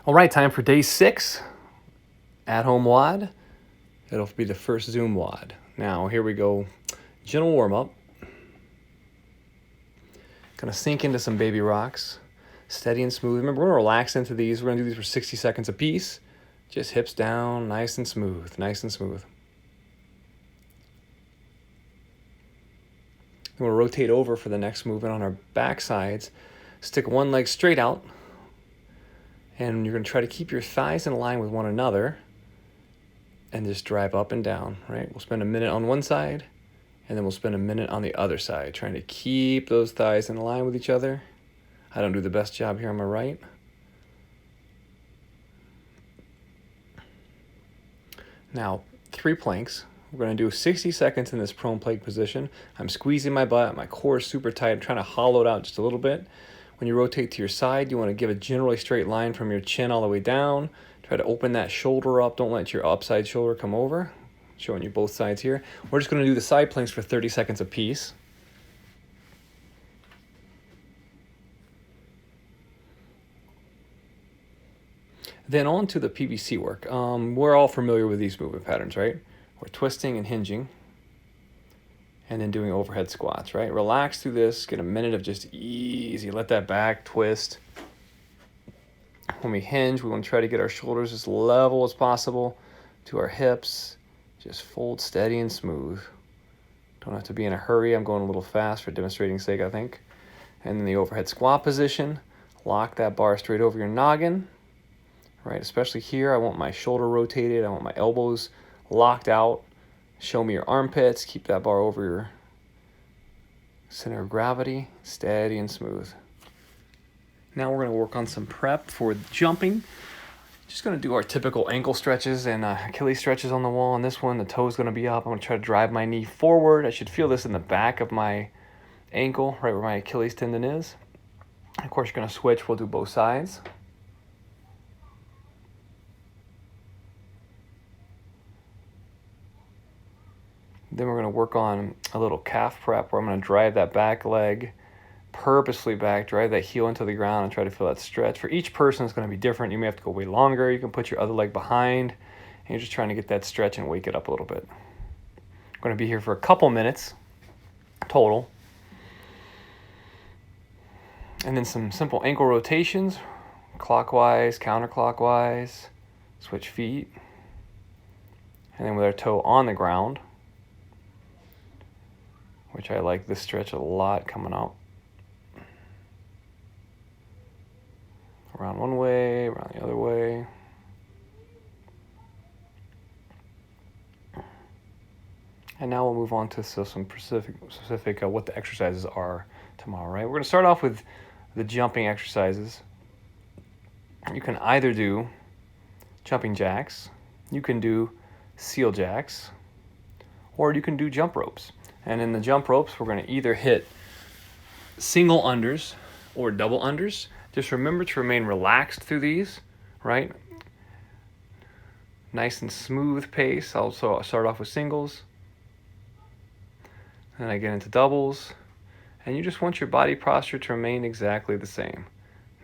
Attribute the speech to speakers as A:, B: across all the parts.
A: All right, time for day 6, At Home WOD. It'll be the first Zoom WOD. Now, here we go. Gentle warm-up. Gonna sink into some baby rocks. Steady and smooth. Remember, we're gonna relax into these. We're gonna do these for 60 seconds a piece. Just hips down, nice and smooth, nice and smooth. Then we'll rotate over for the next movement on our back sides. Stick one leg straight out. And you're going to try to keep your thighs in line with one another and just drive up and down, right? We'll spend a minute on one side, and then we'll spend a minute on the other side, trying to keep those thighs in line with each other. I don't do the best job here on my right. Now, 3 planks. We're going to do 60 seconds in this prone plank position. I'm squeezing my butt. My core is super tight. I'm trying to hollow it out just a little bit. When you rotate to your side, you want to give a generally straight line from your chin all the way down. Try to open that shoulder up. Don't let your upside shoulder come over. Showing you both sides here. We're just going to do the side planks for 30 seconds apiece. Then on to the PVC work. We're all familiar with these movement patterns, right? We're twisting and hinging. And then doing overhead squats, right? Relax through this. Get a minute of just easy. Let that back twist. When we hinge, we want to try to get our shoulders as level as possible to our hips. Just fold steady and smooth. Don't have to be in a hurry. I'm going a little fast for demonstrating sake, I think. And then the overhead squat position. Lock that bar straight over your noggin, right? Especially here, I want my shoulder rotated. I want my elbows locked out. Show me your armpits. Keep that bar over your center of gravity. Steady and smooth. Now we're going to work on some prep for jumping. Just going to do our typical ankle stretches and Achilles stretches on the wall. On this one, the toe is going to be up. I'm going to try to drive my knee forward. I should feel this in the back of my ankle, right where my Achilles tendon is. Of course, you're going to switch. We'll do both sides. Then we're going to work on a little calf prep where I'm going to drive that back leg purposely back, drive that heel into the ground and try to feel that stretch. For each person, it's going to be different. You may have to go way longer. You can put your other leg behind, and you're just trying to get that stretch and wake it up a little bit. I'm going to be here for a couple minutes total. And then some simple ankle rotations, clockwise, counterclockwise, switch feet. And then with our toe on the ground, which I like this stretch a lot coming out. Around one way, around the other way. And now we'll move on to some specific what the exercises are tomorrow, right? We're going to start off with the jumping exercises. You can either do jumping jacks, you can do seal jacks, or you can do jump ropes. And in the jump ropes, we're going to either hit single unders or double unders. Just remember to remain relaxed through these, right? Nice and smooth pace. I'll start off with singles. Then I get into doubles. And you just want your body posture to remain exactly the same.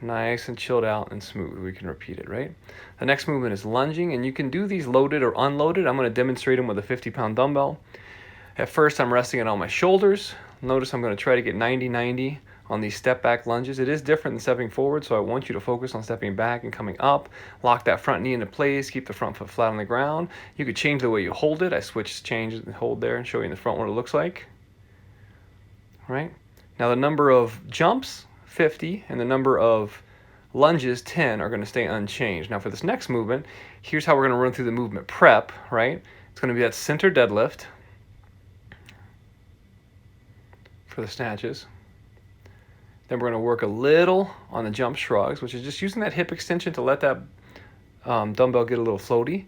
A: Nice and chilled out and smooth. We can repeat it, right? The next movement is lunging, and you can do these loaded or unloaded. I'm going to demonstrate them with a 50-pound dumbbell. At first, I'm resting it on my shoulders. Notice I'm going to try to get 90-90 on these step back lunges. It is different than stepping forward, so I want you to focus on stepping back and coming up. Lock that front knee into place. Keep the front foot flat on the ground. You could change the way you hold it. I switched change and hold there and show you in the front what it looks like. All right? Now the number of jumps, 50, and the number of lunges, 10, are going to stay unchanged. Now for this next movement, here's how we're going to run through the movement prep, right? It's going to be that center deadlift for the snatches. Then we're going to work a little on the jump shrugs, which is just using that hip extension to let that dumbbell get a little floaty.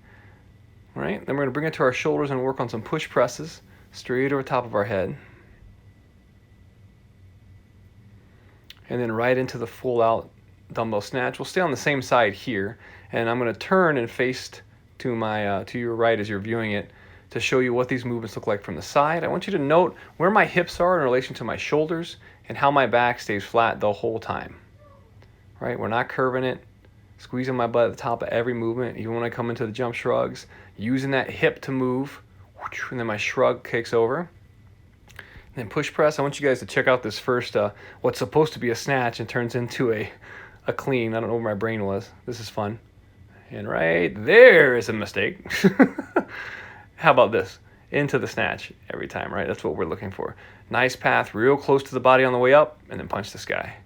A: All right? Then we're going to bring it to our shoulders and work on some push presses straight over top of our head. And then right into the full out dumbbell snatch. We'll stay on the same side here, and I'm going to turn and face to my to your right as you're viewing it to show you what these movements look like from the side. I want you to note where my hips are in relation to my shoulders and how my back stays flat the whole time. Right? We're not curving it. Squeezing my butt at the top of every movement, even when I come into the jump shrugs, using that hip to move, and then my shrug kicks over. And then push press, I want you guys to check out this first, what's supposed to be a snatch and turns into a clean. I don't know where my brain was. This is fun. And right there is a mistake. How about this? Into the snatch every time, right? That's what we're looking for. Nice path, real close to the body on the way up, and then punch the sky.